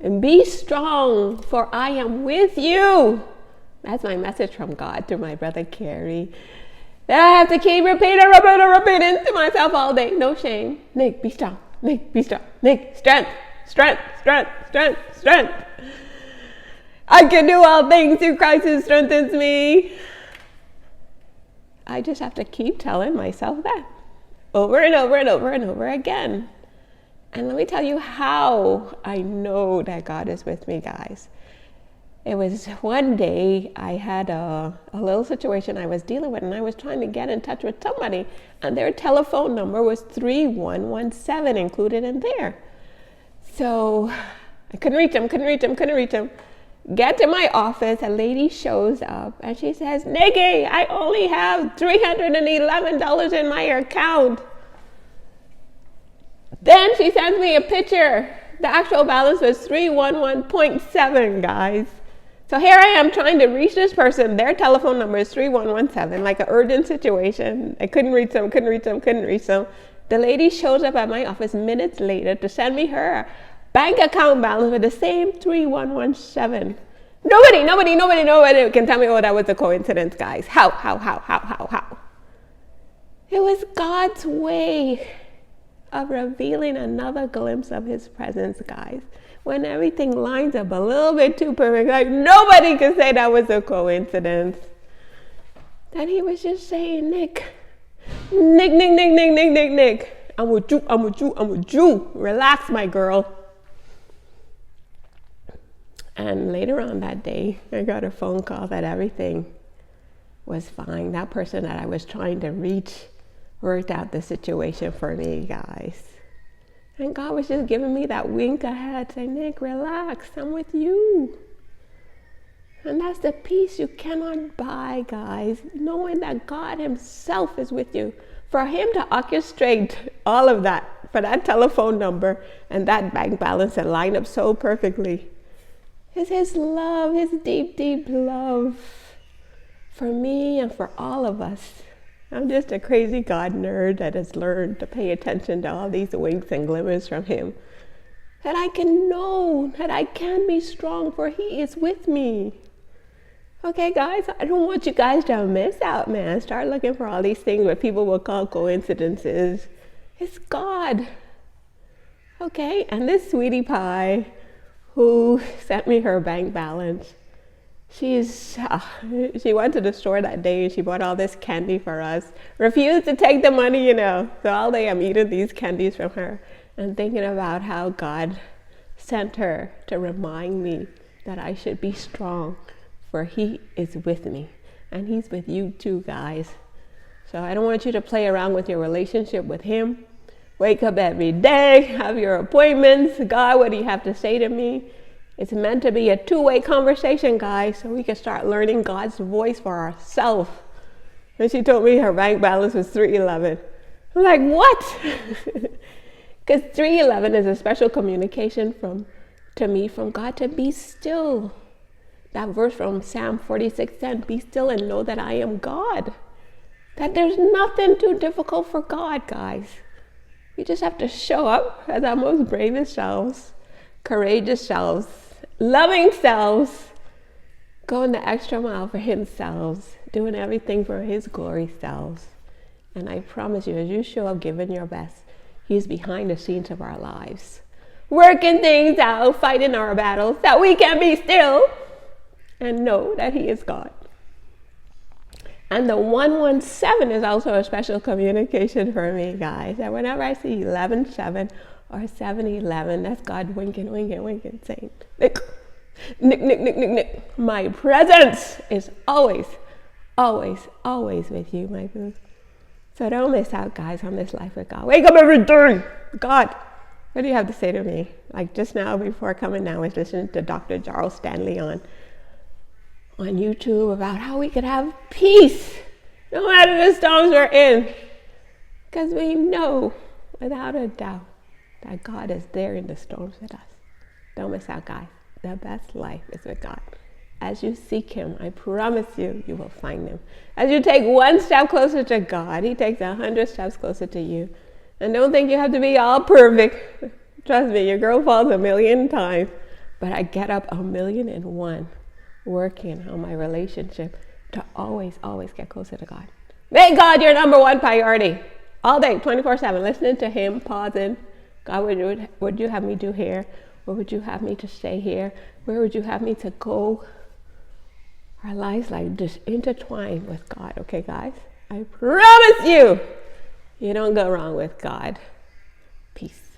And be strong, for I am with you. That's my message from God through my brother Carrie. That I have to keep repeating to myself all day. No shame. Nick, be strong. Nick, be strong. Nick, strength, strength, strength, strength, strength. I can do all things through Christ who strengthens me. I just have to keep telling myself that over and over and over and over again. And let me tell you how I know that God is with me, guys. It was one day I had a little situation I was dealing with, and I was trying to get in touch with somebody, and their telephone number was 3117 included in there. So I couldn't reach them. Get to my office, a lady shows up, and she says, Nikki, I only have $311 in my account. Then she sends me a picture. The actual balance was 311.7, guys. So here I am trying to reach this person. Their telephone number is 3117, like an urgent situation. I couldn't reach them. The lady shows up at my office minutes later to send me her bank account balance with the same 3117. Nobody can tell me, oh, that was a coincidence, guys. How? It was God's way of revealing another glimpse of his presence, guys. When everything lines up a little bit too perfect, like nobody can say that was a coincidence. Then he was just saying, Nick. I'm with you. Relax, my girl. And later on that day, I got a phone call that everything was fine. That person that I was trying to reach worked out the situation for me, guys. And God was just giving me that wink ahead, saying, Nick, relax, I'm with you. And that's the peace you cannot buy, guys, knowing that God himself is with you. For him to orchestrate all of that, for that telephone number and that bank balance to line up so perfectly, is his love, his deep, deep love for me and for all of us. I'm just a crazy God nerd that has learned to pay attention to all these winks and glimmers from him. That I can know that I can be strong, for he is with me. Okay, guys, I don't want you guys to miss out, man. Start looking for all these things what people will call coincidences. It's God. Okay, and this sweetie pie who sent me her bank balance, she went to the store that day and she bought all this candy for us. Refused to take the money, So all day I'm eating these candies from her and thinking about how God sent her to remind me that I should be strong, for he is with me. And he's with you too, guys. So I don't want you to play around with your relationship with him. Wake up every day, have your appointments. God, what do you have to say to me? It's meant to be a two-way conversation, guys, so we can start learning God's voice for ourselves. And she told me her bank balance was 311. I'm like, what? Because 311 is a special communication to me from God to be still. That verse from Psalm 46:10, be still and know that I am God. That there's nothing too difficult for God, guys. We just have to show up as our most bravest selves, courageous selves, loving selves, going the extra mile for himself, doing everything for his glory selves. And I promise you, as you show up giving your best, he's behind the scenes of our lives, working things out, fighting our battles, that we can be still and know that he is God. And the 117 is also a special communication for me, guys. That whenever I see 11:7 or 7:11, that's God winking, saying, Nick, my presence is always with you, my boo. So don't miss out, guys, on this life with God. Wake up every day. God, what do you have to say to me? Like just now before coming down, I was listening to Dr. Charles Stanley on YouTube about how we could have peace no matter the storms we're in. Because we know without a doubt that God is there in the storms with us. Don't miss out, guys. The best life is with God. As you seek him, I promise you, you will find him. As you take one step closer to God, he takes 100 steps closer to you. And don't think you have to be all perfect. Trust me, your girl falls a million times. But I get up 1,000,001 working on my relationship to always, always get closer to God. Make God your number one priority. All day, 24/7, listening to him, pausing. God, what would you have me do here? Where would you have me to stay here? Where would you have me to go? Our lives like just intertwined with God, okay, guys? I promise you, you don't go wrong with God. Peace.